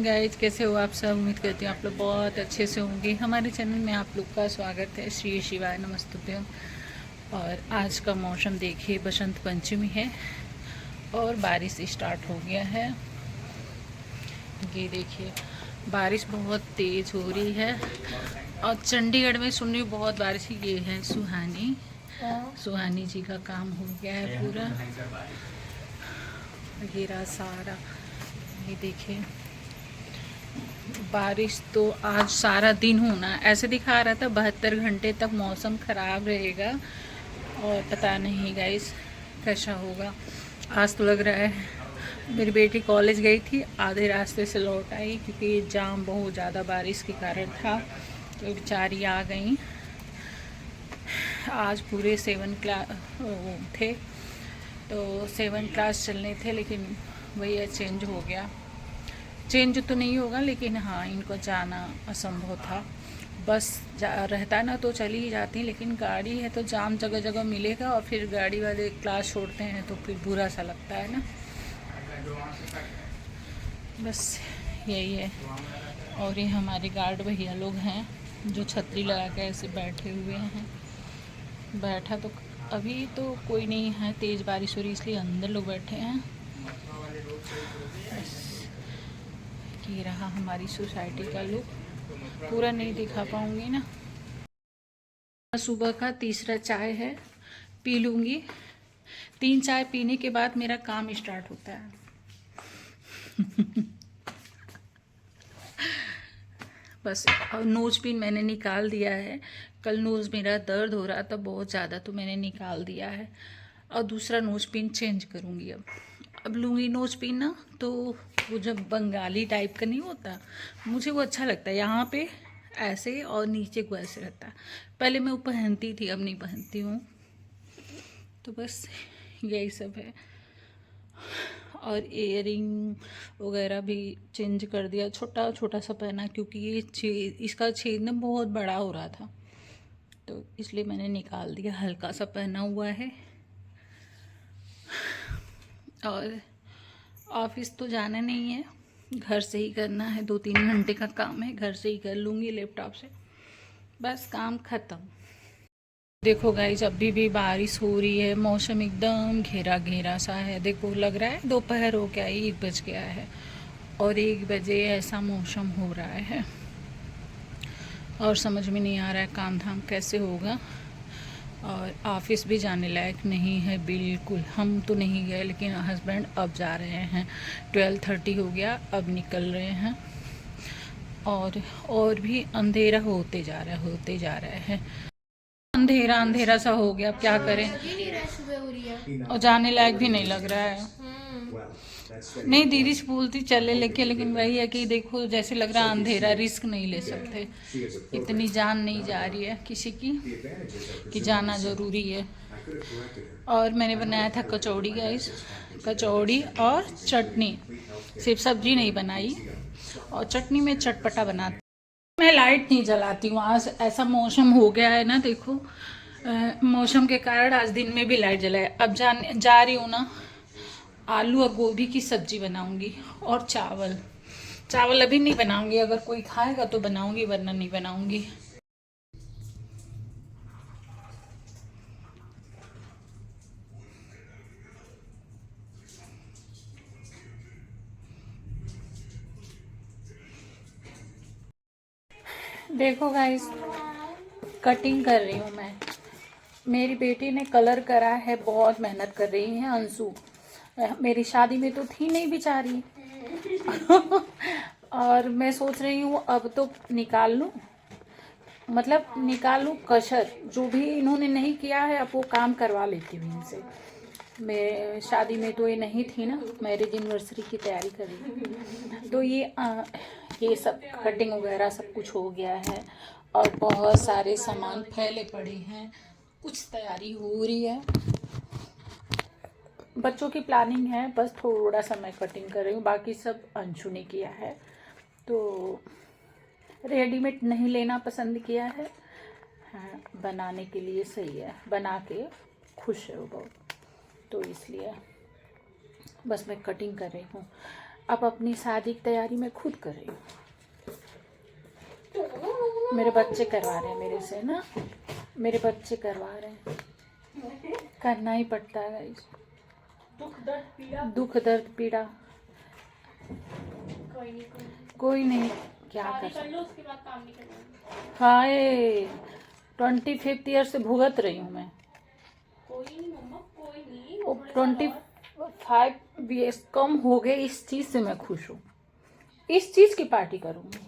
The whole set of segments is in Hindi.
मॉर्निंग गाइज, कैसे हो आप सब। उम्मीद करती हूँ आप लोग बहुत अच्छे से होंगे। हमारे चैनल में आप लोग का स्वागत है। श्री शिवाय नमस्तुभ्यम। और आज का मौसम देखिए, बसंत पंचमी है और बारिश स्टार्ट हो गया है। ये देखिए, बारिश बहुत तेज़ हो रही है और चंडीगढ़ में सुन रही हूँ बहुत बारिश। ये है सुहानी जी का काम हो गया है पूरा। घेरा सारा, ये देखिए बारिश तो आज सारा दिन होना ऐसे दिखा रहा था। 72 घंटे तक मौसम ख़राब रहेगा और पता नहीं गाइस कैसा होगा। आज तो लग रहा है मेरी बेटी कॉलेज गई थी, आधे रास्ते से लौट आई क्योंकि जाम बहुत ज़्यादा बारिश के कारण था, तो बेचारी आ गई। आज पूरे 7 क्लास थे, तो 7 क्लास चलने थे, लेकिन वही चेंज हो गया। चेंज तो नहीं होगा, लेकिन हाँ इनको जाना असंभव था। बस रहता ना तो चली ही जाती, लेकिन गाड़ी है तो जाम जगह जगह मिलेगा और फिर गाड़ी वाले क्लास छोड़ते हैं तो फिर बुरा सा लगता है ना। बस यही है। और ये हमारे गार्ड भैया लोग हैं जो छतरी लगा के ऐसे बैठे हुए हैं। बैठा तो अभी तो कोई नहीं है, तेज़ बारिश हो रही इसलिए अंदर लोग बैठे हैं। ये रहा हमारी सोसाइटी का लुक। पूरा नहीं दिखा पाऊंगी ना। सुबह का तीसरा चाय है, पी लूँगी। 3 चाय पीने के बाद मेरा काम स्टार्ट होता है। बस। और नोज पिन मैंने निकाल दिया है। कल नोज़ मेरा दर्द हो रहा था बहुत ज़्यादा, तो मैंने निकाल दिया है और दूसरा नोज पिन चेंज करूँगी। अब लूँगी नोज पिन ना, तो वो जब बंगाली टाइप का नहीं होता, मुझे वो अच्छा लगता है। यहाँ पे ऐसे और नीचे को ऐसे रहता है। पहले मैं वो पहनती थी, अब नहीं पहनती हूँ। तो बस यही सब है। और इयरिंग वगैरह भी चेंज कर दिया, छोटा छोटा सा पहना क्योंकि ये इसका छेद ना बहुत बड़ा हो रहा था, तो इसलिए मैंने निकाल दिया। हल्का सा पहना हुआ है। और ऑफिस तो जाना नहीं है, घर से ही करना है। 2-3 घंटे का काम है, घर से ही कर लूँगी लैपटॉप से। बस काम ख़त्म। देखो गाइज, अभी भी बारिश हो रही है। मौसम एकदम घेरा घेरा सा है। देखो लग रहा है दोपहर हो गया, 1 बज गया है और 1 बजे ऐसा मौसम हो रहा है और समझ में नहीं आ रहा है काम धाम कैसे होगा। और ऑफिस भी जाने लायक नहीं है बिल्कुल। हम तो नहीं गए, लेकिन हस्बैंड अब जा रहे हैं। 12:30 हो गया, अब निकल रहे हैं। और भी अंधेरा होते जा रहा है। अंधेरा अंधेरा सा हो गया, अब क्या करें। और जाने लायक भी नहीं लग रहा है। नहीं, दीदी से बोलती चले लेके, लेकिन वही है कि देखो जैसे लग रहा है अंधेरा, रिस्क नहीं ले सकते। इतनी जान नहीं जा रही है किसी की कि जाना ज़रूरी है। और मैंने बनाया था कचौड़ी गाइस, कचौड़ी और चटनी। सिर्फ सब्जी नहीं बनाई, और चटनी में चटपटा बनाती। मैं लाइट नहीं जलाती हूँ। आज ऐसा मौसम हो गया है ना, देखो मौसम के कारण आज दिन में भी लाइट जलाए। अब जा रही हूँ ना, आलू और गोभी की सब्जी बनाऊंगी और चावल। चावल अभी नहीं बनाऊंगी, अगर कोई खाएगा तो बनाऊंगी, वरना नहीं बनाऊंगी। देखो गाइस, कटिंग कर रही हूँ मैं। मेरी बेटी ने कलर करा है, बहुत मेहनत कर रही है अंशु। मेरी शादी में तो थी नहीं बेचारी। और मैं सोच रही हूँ अब तो निकाल लूँ, मतलब निकाल लूँ कसर। जो भी इन्होंने नहीं किया है, अब वो काम करवा लेती हूँ इनसे। मैं शादी में तो ये नहीं थी ना, मैरिज एनिवर्सरी की तैयारी कर रही हूँ। तो ये सब कटिंग वगैरह सब कुछ हो गया है और बहुत सारे सामान फैले पड़े हैं। कुछ तैयारी हो रही है, बच्चों की प्लानिंग है। बस थोड़ा सा मैं कटिंग कर रही हूँ, बाकी सब अंशु ने किया है। तो रेडीमेड नहीं लेना पसंद किया है। हाँ, बनाने के लिए सही है, बना के खुश है वो बहुत, तो इसलिए बस मैं कटिंग कर रही हूँ। अब अपनी शादी की तैयारी मैं खुद कर रही हूँ। मेरे बच्चे करवा रहे हैं मेरे से ना, मेरे बच्चे करवा रहे हैं, करना ही पड़ता है गाइस। दुख दर्द पीड़ा कोई नहीं, क्या कर सकते। हाय 25 ईयर से भुगत रही हूँ मैं। 25 ईयर्स कम हो गए, इस चीज से मैं खुश हूँ। इस चीज की पार्टी करूंगी।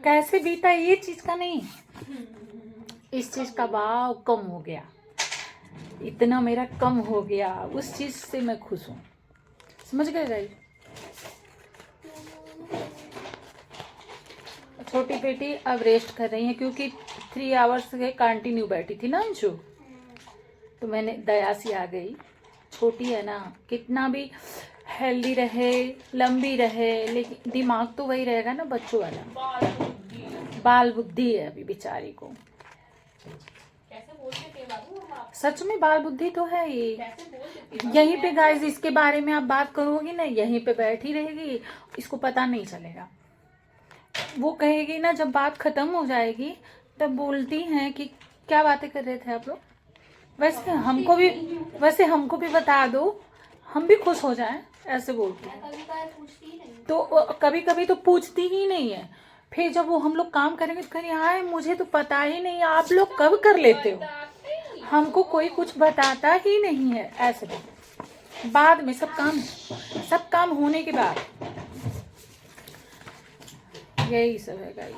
कैसे बीता ये चीज का नहीं, इस चीज का भाव कम हो गया, इतना मेरा कम हो गया, उस चीज से मैं खुश हूँ। समझ गए गाइस। छोटी बेटी अब रेस्ट कर रही है क्योंकि 3 आवर्स के कंटिन्यू बैठी थी ना अंशु, तो मैंने दया सी आ गई। छोटी है ना, कितना भी हेल्दी रहे, लंबी रहे, लेकिन दिमाग तो वही रहेगा ना बच्चों वाला। बाल बुद्धि है अभी बेचारी को। सच में बाल बुद्धि तो है ये। यहीं पे गाइस इसके बारे में आप बात करोगी ना, यहीं पे बैठी रहेगी, इसको पता नहीं चलेगा। वो कहेगी ना, जब बात खत्म हो जाएगी तब बोलती हैं कि क्या बातें कर रहे थे आप लोग। वैसे हमको भी बता दो, हम भी खुश हो जाएं, ऐसे बोलती है। तो कभी कभी तो पूछती ही नहीं है, फिर जब वो हम लोग काम करेंगे तो कहेंगे हाय मुझे तो पता ही नहीं, आप लोग कब कर लेते हो, हमको कोई कुछ बताता ही नहीं है, ऐसे बाद में सब काम होने के बाद। यही सब है गाइस।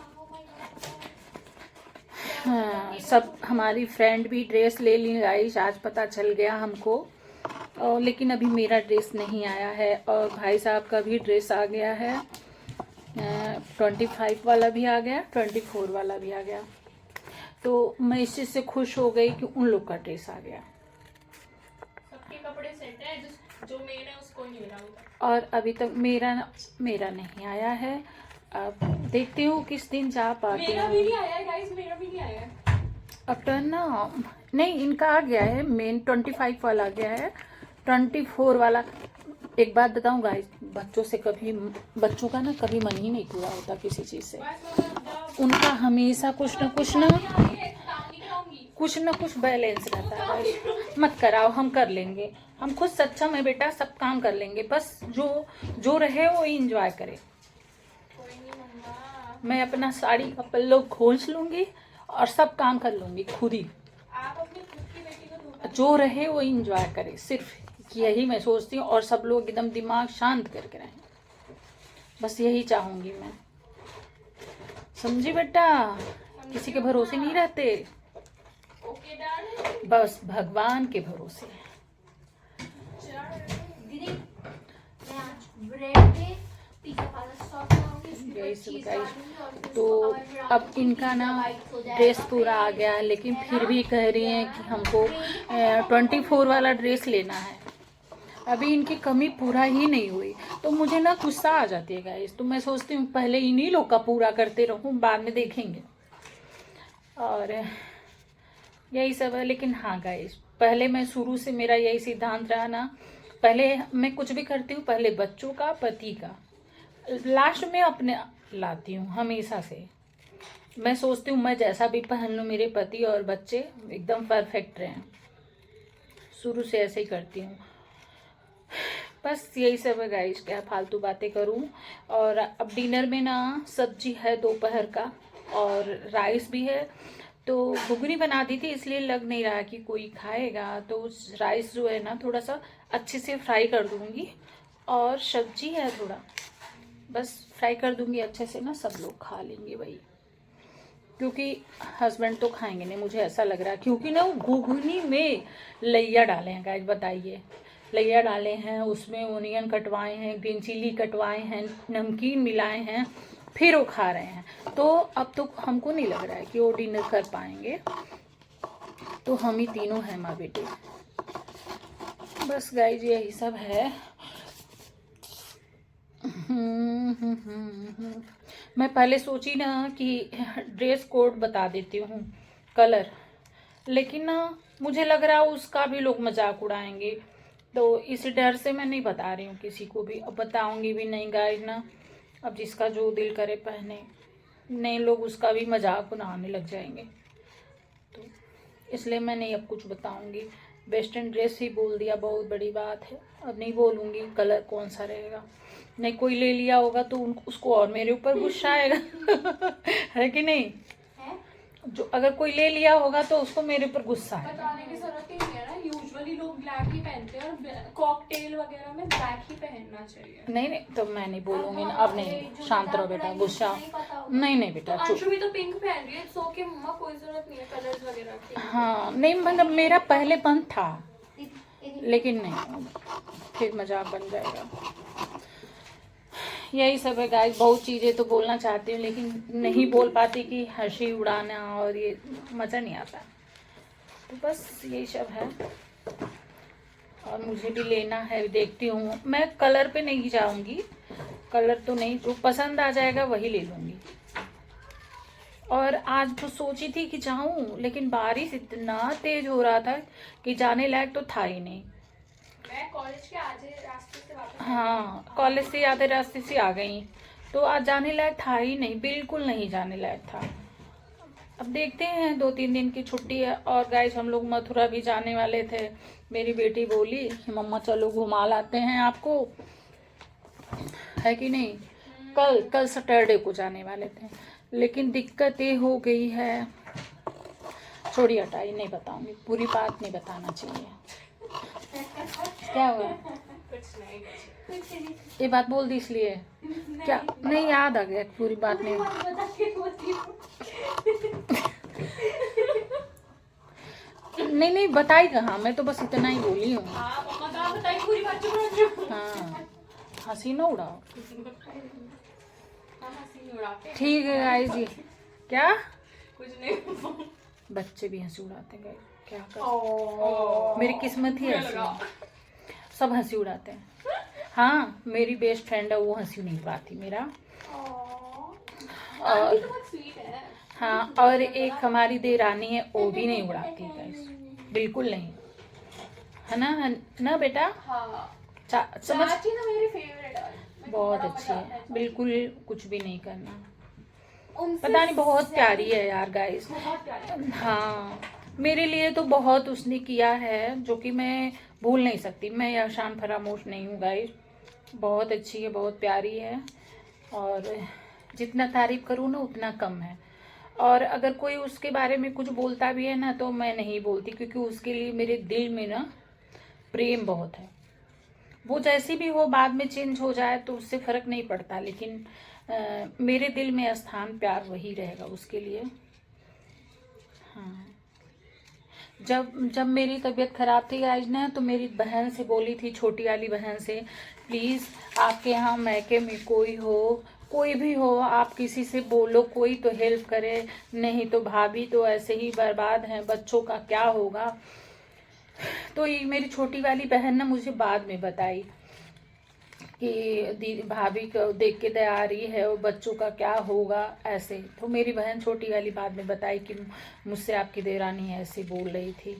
हाँ, सब हमारी फ्रेंड भी ड्रेस ले ली गाइस, आज पता चल गया हमको। और लेकिन अभी मेरा ड्रेस नहीं आया है, और भाई साहब का भी ड्रेस आ गया है। 25 वाला भी आ गया, 24 वाला भी आ गया। तो मैं इस चीज से खुश हो गई कि उन लोग का ड्रेस आ गया। सबके कपड़े सेट है, जो मेन है उसको नहीं मिला। और अभी तक मेरा नहीं आया है। अब देखती हूँ किस दिन जा पाती हूँ। मेरा भी नहीं आया है गाइस, मेरा भी नहीं आया है। अब तो ना नहीं, इनका आ गया है, मेन 25 वाला आ गया है, 24 वाला। एक बात बताऊं गाइस, बच्चों का ना कभी मन ही नहीं पूरा होता किसी चीज से। उनका हमेशा कुछ ना कुछ बैलेंस रहता है। मत कराओ, हम कर लेंगे, हम खुद सक्षम है बेटा, सब काम कर लेंगे, बस जो रहे वो इंजॉय करे। मैं अपना साड़ी का पल्लो खोल लूंगी और सब काम कर लूंगी खुद ही। आप अपनी खुद की बेटी को जो रहे वो इंजॉय करे, सिर्फ यही मैं सोचती हूँ। और सब लोग एकदम दिमाग शांत करके रहें, बस यही चाहूंगी मैं। समझी बेटा, किसी के भरोसे नहीं रहते, बस भगवान के भरोसे। दीदी मैं आज ब्रेड पे तो अब इनका ना ड्रेस पूरा आ गया है, लेकिन फिर भी कह रही हैं कि हमको 24 वाला ड्रेस लेना है। अभी इनकी कमी पूरा ही नहीं हुई, तो मुझे ना गुस्सा आ जाती है गाइस। तो मैं सोचती हूँ पहले इन्हीं लोग का पूरा करते रहूँ, बाद में देखेंगे। और यही सब है। लेकिन हाँ गाइस, पहले मैं शुरू से मेरा यही सिद्धांत रहा ना, पहले मैं कुछ भी करती हूँ पहले बच्चों का, पति का, लास्ट में अपने लाती हूँ हमेशा से। मैं सोचती हूँ मैं जैसा भी पहन लूँ, मेरे पति और बच्चे एकदम परफेक्ट रहें। शुरू से ऐसे ही करती हूँ। बस यही सब है गाइस, क्या फालतू बातें करूँ। और अब डिनर में ना सब्जी है दोपहर का, और राइस भी है। तो घुगनी बना दी थी, इसलिए लग नहीं रहा कि कोई खाएगा। तो राइस जो है ना थोड़ा सा अच्छे से फ्राई कर दूँगी, और सब्जी है थोड़ा, बस फ्राई कर दूँगी अच्छे से ना, सब लोग खा लेंगे भाई। क्योंकि हस्बैंड तो खाएंगे नहीं, मुझे ऐसा लग रहा है। क्योंकि ना घुगनी में लैया डाले हैं गाइस, बताइए, लैया डाले हैं, उसमें ओनियन कटवाए हैं, ग्रीन चिली कटवाए हैं, नमकीन मिलाए हैं, फिर वो खा रहे हैं। तो अब तो हमको नहीं लग रहा है कि वो डिनर कर पाएंगे। तो हम ही तीनों हैं माँ बेटे। बस गाइस यही सब है। मैं पहले सोची ना कि ड्रेस कोड बता देती हूँ कलर, लेकिन ना मुझे लग रहा है उसका भी लोग मजाक उड़ाएंगे। तो इसी डर से मैं नहीं बता रही हूँ किसी को भी, अब बताऊँगी भी नहीं गाइस ना। अब जिसका जो दिल करे पहने, नए लोग उसका भी मजाक बनाने लग जाएंगे, तो इसलिए मैं नहीं अब कुछ बताऊँगी। वेस्टर्न ड्रेस ही बोल दिया, बहुत बड़ी बात है। अब नहीं बोलूँगी कलर कौन सा रहेगा, नहीं कोई ले लिया होगा तो उसको और मेरे ऊपर गुस्सा आएगा है कि नहीं? जो अगर कोई ले लिया होगा तो उसको मेरे ऊपर गुस्सा है। बताने की जरूरत ही नहीं है ना, यूजुअली लोग ब्लैक ही पहनते हैं और कॉकटेल वगैरह में ब्लैक ही पहनना चाहिए। नहीं नहीं, तो मैं नहीं बोलूंगी ना, अब नहीं, शांत रहो बेटा, गुस्सा नहीं। नहीं बेटा, तो अंशु भी तो पिंक पहन रही है, सो के मम्मा कोई जरूरत नहीं है कलर्स वगैरह की। हाँ नहीं, मतलब मेरा पहले मन था, लेकिन नहीं, फिर मजाक बन जाएगा। यही सब है गाइस, बहुत चीज़ें तो बोलना चाहती हूँ लेकिन नहीं बोल पाती कि हंसी उड़ाना और ये मज़ा नहीं आता, तो बस यही सब है। और मुझे भी लेना है, देखती हूँ मैं, कलर पे नहीं जाऊँगी, कलर तो नहीं, जो पसंद आ जाएगा वही ले लूँगी। और आज तो सोची थी कि जाऊँ, लेकिन बारिश इतना तेज हो रहा था कि जाने लायक तो था ही नहीं। मैं कॉलेज के आधे रास्ते से वापस हाँ, कॉलेज से आधे रास्ते से आ गई, तो आज जाने लायक था ही नहीं, बिल्कुल नहीं जाने लायक था। अब देखते हैं, 2-3 दिन की छुट्टी है। और गाइस हम लोग मथुरा भी जाने वाले थे, मेरी बेटी बोली कि मम्मा चलो घुमा लाते हैं आपको, है कि नहीं? कल सैटरडे को जाने वाले थे, लेकिन दिक्कत ये हो गई है, छोड़ी हटाई, नहीं बताऊंगी, पूरी बात नहीं बताना चाहिए। क्या हुआ? कुछ नहीं। ये बात बोल दी इसलिए क्या? नहीं, याद आ गया, पूरी बात नहीं। नहीं बताई कहाँ, मैं तो बस इतना ही बोली हूँ। हाँ, हंसी ना उड़ाओ, ठीक है गाइस जी। क्या? कुछ नहीं, बच्चे भी हंसी उड़ाते हैं, क्या कर, मेरी किस्मत ही ऐसी है, सब हंसी उड़ाते हैं। हाँ, मेरी बेस्ट फ्रेंड है, वो हंसी नहीं उड़ाती मेरा। और हाँ, और एक हमारी देरानी है, वो भी नहीं उड़ाती गाइस, बिल्कुल नहीं, है ना बेटा? समझ, मेरी फेवरेट है, बहुत अच्छी है, बिल्कुल कुछ भी नहीं करना, पता नहीं, बहुत प्यारी है यार गाइस। हाँ, मेरे लिए तो बहुत उसने किया है जो कि मैं भूल नहीं सकती। मैं याशान फरामोश नहीं हूँ गाइस, बहुत अच्छी है, बहुत प्यारी है, और जितना तारीफ करूँ ना उतना कम है। और अगर कोई उसके बारे में कुछ बोलता भी है ना तो मैं नहीं बोलती, क्योंकि उसके लिए मेरे दिल में ना प्रेम बहुत है। वो जैसी भी हो, बाद में चेंज हो जाए तो उससे फ़र्क नहीं पड़ता, लेकिन मेरे दिल में स्थान प्यार वही रहेगा उसके लिए। हाँ, जब मेरी तबीयत ख़राब थी आज ना, तो मेरी बहन से बोली थी, छोटी वाली बहन से, प्लीज़ आपके यहाँ मैके में कोई भी हो, आप किसी से बोलो, कोई तो हेल्प करे, नहीं तो भाभी तो ऐसे ही बर्बाद हैं, बच्चों का क्या होगा। तो ये मेरी छोटी वाली बहन ना मुझे बाद में बताई कि दीदी भाभी को देख के दया आ रही है, और बच्चों का क्या होगा ऐसे। तो मेरी बहन छोटी वाली बाद में बताई कि मुझसे आपकी देरानी ऐसे बोल रही थी,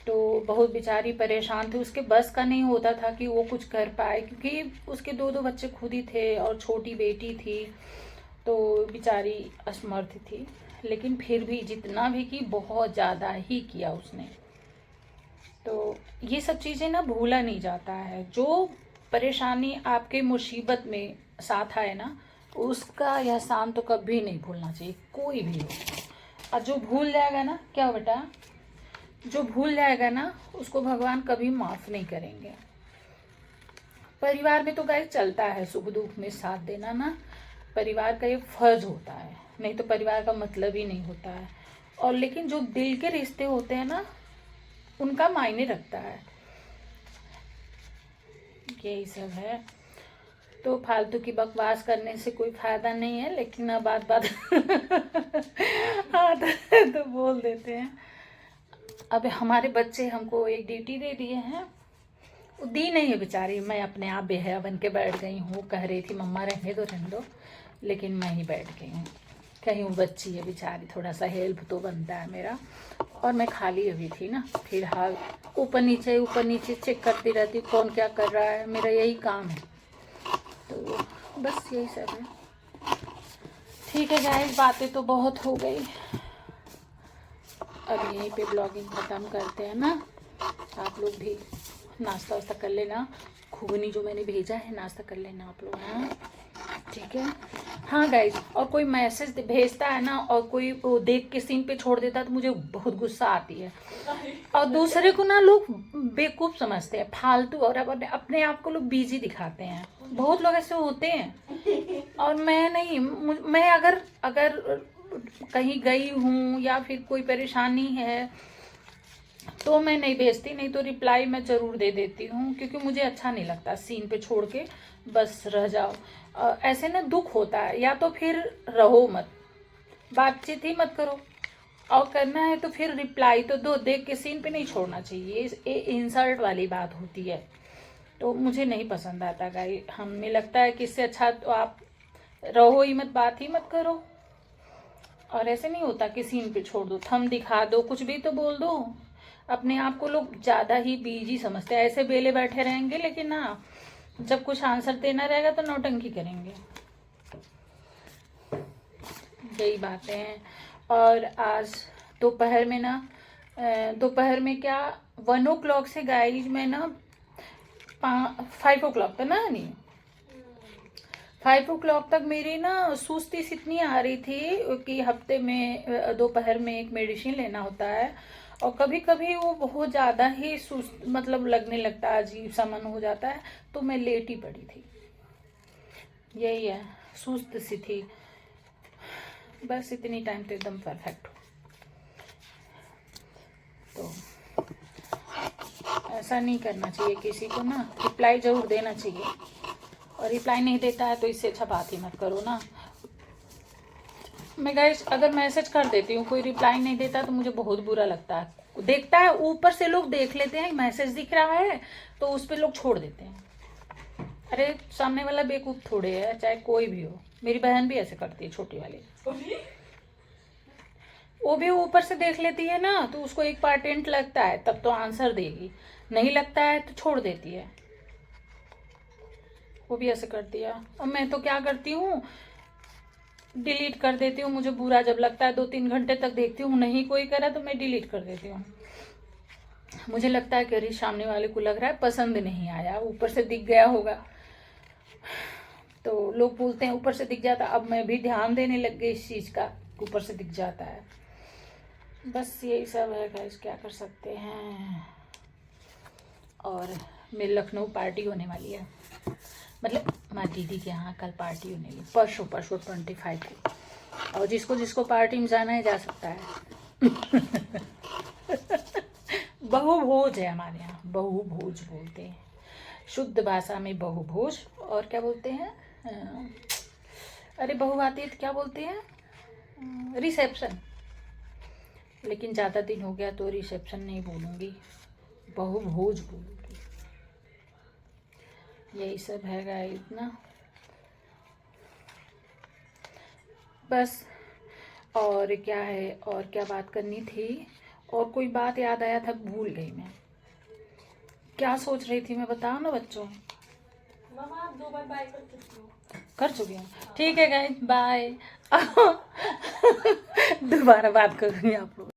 तो बहुत बेचारी परेशान थी, उसके बस का नहीं होता था कि वो कुछ कर पाए, क्योंकि उसके 2 बच्चे खुद ही थे और छोटी बेटी थी, तो बेचारी असमर्थ थी। लेकिन फिर भी जितना भी की, बहुत ज़्यादा ही किया उसने। तो ये सब चीज़ें ना भूला नहीं जाता है, जो परेशानी आपके मुसीबत में साथ आए ना, उसका एहसान तो कभी नहीं भूलना चाहिए, कोई भी हो। और जो भूल जाएगा ना, क्या बेटा, जो भूल जाएगा ना उसको भगवान कभी माफ़ नहीं करेंगे। परिवार में तो गाइस चलता है सुख दुख में साथ देना ना, परिवार का ये फर्ज होता है, नहीं तो परिवार का मतलब ही नहीं होता है। और लेकिन जो दिल के रिश्ते होते हैं ना, उनका मायने रखता है। यही सब है, तो फालतू की बकवास करने से कोई फायदा नहीं है, लेकिन अब बात हाँ तो बोल देते हैं। अब हमारे बच्चे हमको एक ड्यूटी दे दिए हैं, वो दी नहीं है बेचारी, मैं अपने आप बेहया बन के बैठ गई हूँ, कह रही थी मम्मा रहने दो, लेकिन मैं ही बैठ गई हूँ। कहीं वो बच्ची है बेचारी, थोड़ा सा हेल्प तो बनता है मेरा। और मैं खाली अभी थी ना, फिलहाल ऊपर नीचे चेक करती रहती हूँ कौन क्या कर रहा है, मेरा यही काम है। तो बस यही सब है। ठीक है गाइस, बातें तो बहुत हो गई, अब यहीं पे ब्लॉगिंग ख़त्म करते हैं ना। आप लोग भी नाश्ता वास्ता कर लेना, घुगनी जो मैंने भेजा है नाश्ता कर लेना आप लोग, हाँ ठीक है। हाँ गाइज, और कोई मैसेज भेजता है ना और कोई वो देख के सीन पे छोड़ देता है तो मुझे बहुत गुस्सा आती है। और दूसरे को ना लोग बेवकूफ़ समझते हैं, फालतू, और अपने आप को लोग बिजी दिखाते हैं, बहुत लोग ऐसे होते हैं। और मैं नहीं, मैं अगर कहीं गई हूँ या फिर कोई परेशानी है तो मैं नहीं भेजती, नहीं तो रिप्लाई मैं ज़रूर दे देती हूँ, क्योंकि मुझे अच्छा नहीं लगता सीन पे छोड़ के बस रह जाओ। ऐसे ना दुख होता है, या तो फिर रहो मत, बातचीत ही मत करो, और करना है तो फिर रिप्लाई तो दो, देख के सीन पे नहीं छोड़ना चाहिए, ये इंसल्ट वाली बात होती है, तो मुझे नहीं पसंद आता गाइस। हमें लगता है कि इससे अच्छा तो आप रहो ही मत, बात ही मत करो। और ऐसे नहीं होता कि सीन पे छोड़ दो, थम दिखा दो, कुछ भी तो बोल दो। अपने आप को लोग ज़्यादा ही बिजी समझते हैं, ऐसे बेले बैठे रहेंगे, लेकिन ना जब कुछ आंसर देना रहेगा तो नौटंकी करेंगे, यही बातें हैं। और आज दोपहर में ना, दोपहर में क्या 1 o'clock से गाइज मैं ना 5 o'clock तक ना, नहीं 5 o'clock तक मेरी ना सुस्ती इतनी आ रही थी कि हफ्ते में दोपहर में एक मेडिसिन लेना होता है, और कभी कभी वो बहुत ज़्यादा ही सुस्त मतलब लगने लगता है, अजीब सा मन हो जाता है, तो मैं लेट ही पड़ी थी, यही है, सुस्त सी थी बस, इतनी टाइम तो एकदम परफेक्ट हो। तो ऐसा नहीं करना चाहिए, किसी को ना रिप्लाई ज़रूर देना चाहिए, और रिप्लाई नहीं देता है तो इससे अच्छा बात ही मत करो ना। मैं गाइस अगर मैसेज कर देती हूँ, कोई रिप्लाई नहीं देता तो मुझे बहुत बुरा लगता है, देखता है ऊपर से लोग देख लेते हैं मैसेज दिख रहा है तो उस पर लोग छोड़ देते हैं। अरे सामने वाला बेवकूफ़ थोड़े है, चाहे कोई भी हो, मेरी बहन भी ऐसे करती है, छोटी वाली, वो भी ऊपर से देख लेती है ना, तो उसको इम्पोर्टेंट लगता है तब तो आंसर देगी, नहीं लगता है तो छोड़ देती है, वो भी ऐसे करती है। और मैं तो क्या करती हूँ, डिलीट कर देती हूँ, मुझे बुरा जब लगता है 2-3 घंटे तक देखती हूँ, नहीं कोई करा तो मैं डिलीट कर देती हूँ। मुझे लगता है कि अरे सामने वाले को लग रहा है पसंद नहीं आया, ऊपर से दिख गया होगा, तो लोग बोलते हैं ऊपर से दिख जाता, अब मैं भी ध्यान देने लग गई इस चीज़ का, ऊपर से दिख जाता है। बस यही सब है गाइस, क्या कर सकते हैं। और मेरी लखनऊ पार्टी होने वाली है, मतलब हमारी दीदी के यहाँ कल पार्टी होने वाली, परसों 25 को, और जिसको जिसको पार्टी में जाना है जा सकता है। बहुभोज है हमारे यहाँ, बहुभोज बोलते हैं, शुद्ध भाषा में बहुभोज। और क्या बोलते हैं, अरे बहू आती है तो क्या बोलते हैं, रिसेप्शन, लेकिन ज़्यादा दिन हो गया तो रिसेप्शन नहीं बोलूँगी, बहुभोज बोलूँगी। यही सब है गाइस ना, बस। और क्या है, और क्या बात करनी थी, और कोई बात याद आया था, भूल गई मैं, क्या सोच रही थी मैं, बताओ ना बच्चों। मम्मा आप 2 बार बाय कर चुकी हो। कर चुकी हूँ, ठीक है गाइस, बाय। दोबारा बात करूँगी आप लोग।